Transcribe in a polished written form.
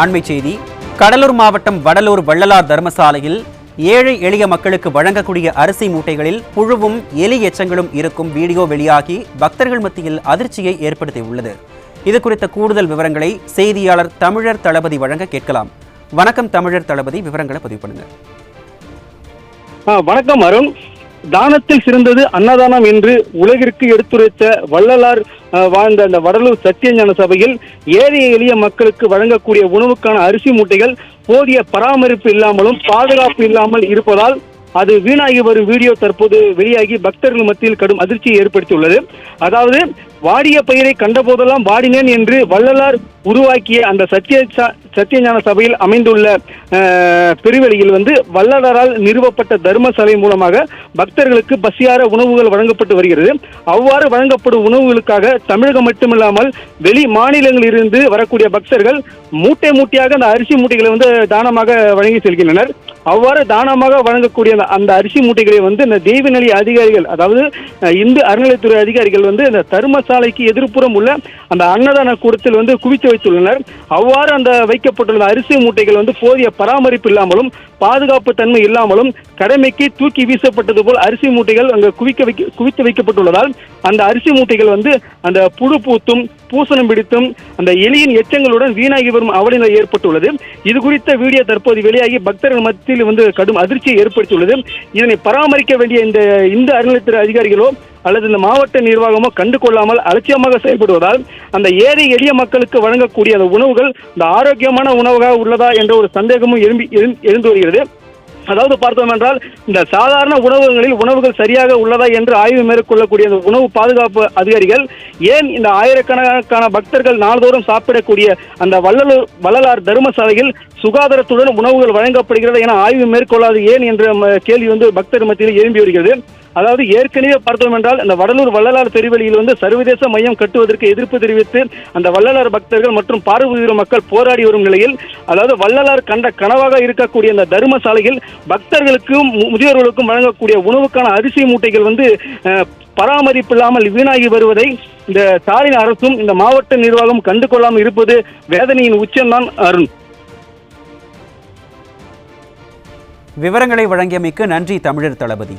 அண்மைச் செய்தி. கடலூர் மாவட்டம் வடலூர் வள்ளலார் தர்மசாலையில் ஏழை எளிய மக்களுக்கு வழங்கக்கூடிய அரிசி மூட்டைகளில் புழுவும் எலி எச்சங்களும் இருக்கும் வீடியோ வெளியாகி பக்தர்கள் மத்தியில் அதிர்ச்சியை ஏற்படுத்தியுள்ளது. இது குறித்த கூடுதல் விவரங்களை செய்தியாளர் தமிழர் தளபதி வழங்க கேட்கலாம். வணக்கம் தமிழர் தளபதி, விவரங்களை பதிவு பண்ணுங்க. வணக்கம் அருண். தானத்தில் சிறந்தது அன்னதானம் என்று உலகிற்கு எடுத்துரைத்த வள்ளலார் வாழ்ந்த அந்த வடலூர் சத்தியஞான சபையில் ஏழை எளிய மக்களுக்கு வழங்கக்கூடிய உணவுக்கான அரிசி மூட்டைகள் போதிய பராமரிப்பு இல்லாமலும் பாதுகாப்பு இல்லாமல் இருப்பதால் அது வீணாகி வரும் வீடியோ தற்போது வெளியாகி பக்தர்கள் மத்தியில் கடும் அதிர்ச்சியை ஏற்படுத்தியுள்ளது. அதாவது வாடிய பயிரை கண்டபோதெல்லாம் வாடினேன் என்று வள்ளலார் உருவாக்கிய அந்த சத்தியஞான சபையில் அமைந்துள்ள பெருவெளியில் வள்ளலாரால் நிறுவப்பட்ட தர்மசாலை மூலமாக பக்தர்களுக்கு பசியார உணவுகள் வழங்கப்பட்டு வருகிறது. அவ்வாறு வழங்கப்படும் உணவுகளுக்காக தமிழகம் மட்டுமில்லாமல் வெளி மாநிலங்களிலிருந்து வரக்கூடிய பக்தர்கள் மூட்டை மூட்டையாக அந்த அரிசி மூட்டைகளை தானமாக வழங்கி செல்கின்றனர். அவ்வாறு தானமாக வழங்கக்கூடிய அந்த அரிசி மூட்டைகளை இந்த தெய்வநிலை அதிகாரிகள், அதாவது இந்து அறநிலைத்துறை அதிகாரிகள் இந்த தர்மசாலைக்கு எதிர்ப்புறம் உள்ள அந்த அன்னதான கூடத்தில் குவித்து வைத்துள்ளனர். அவ்வாறு அந்த வைக்கப்பட்டுள்ள அரிசி மூட்டைகள் போதிய பராமரிப்பு இல்லாமலும் பாதுகாப்பு தன்மை இல்லாமலும் கடமைக்கு தூக்கி வீசப்பட்டது போல் அரிசி மூட்டைகள் அங்கு குவித்து வைக்கப்பட்டுள்ளதால் அந்த அரிசி மூட்டைகள் அந்த புழு பூத்தும் பூசணம் பிடித்தும் அந்த எலியின் எச்சங்களுடன் வீணாகி வரும் அவலநிலை ஏற்பட்டுள்ளது. இது குறித்த வீடியோ தற்போது வெளியாகி பக்தர்கள் மத்தியில் கடும் அதிர்ச்சியை ஏற்படுத்தியுள்ளது. இதனை பராமரிக்க வேண்டிய இந்த அறநிலையத்துறை அதிகாரிகளோ அல்லது இந்த மாவட்ட நிர்வாகமோ கண்டு கொள்ளாமல் அலட்சியமாக செயல்படுவதால் அந்த ஏழை எளிய மக்களுக்கு வழங்கக்கூடிய அந்த உணவுகள் இந்த ஆரோக்கியமான உணவாக உள்ளதா என்ற ஒரு சந்தேகமும் எழுந்து வருகிறது. அதாவது பார்த்தோம் என்றால் இந்த சாதாரண உணவகங்களில் உணவுகள் சரியாக உள்ளதா என்று ஆய்வு மேற்கொள்ளக்கூடிய அந்த உணவு பாதுகாப்பு அதிகாரிகள் ஏன் இந்த ஆயிரக்கணக்கான பக்தர்கள் நாள்தோறும் சாப்பிடக்கூடிய அந்த வள்ளலார் தர்மசாலையில் சுகாதாரத்துடன் உணவுகள் வழங்கப்படுகிறது என ஆய்வு மேற்கொள்ளாது ஏன் என்ற கேள்வி பக்தர் மத்தியில் எழும்பி வருகிறது. அதாவது ஏற்கனவே பார்த்தோம் என்றால் அந்த வடலூர் வள்ளலார் பெருவெளியில் சர்வதேச மையம் கட்டுவதற்கு எதிர்ப்பு தெரிவித்து அந்த வள்ளலார் பக்தர்கள் மற்றும் பார்வையுற மக்கள் போராடி வரும் நிலையில், அதாவது வள்ளலார் கண்ட கனவாக இருக்கக்கூடிய அந்த தர்மசாலையில் பக்தர்களுக்கும் முதியோர்களுக்கும் வழங்கக்கூடிய உணவுக்கான அரிசி மூட்டைகள் பராமரிப்பு இல்லாமல் வீணாகி வருவதை இந்த ஸ்டாலின் அரசும் இந்த மாவட்ட நிர்வாகம் கண்டு கொள்ளாமல் இருப்பது வேதனையின் உச்சம்தான் அருண். விவரங்களை வழங்கியமைக்கு நன்றி தமிழர் தளபதி.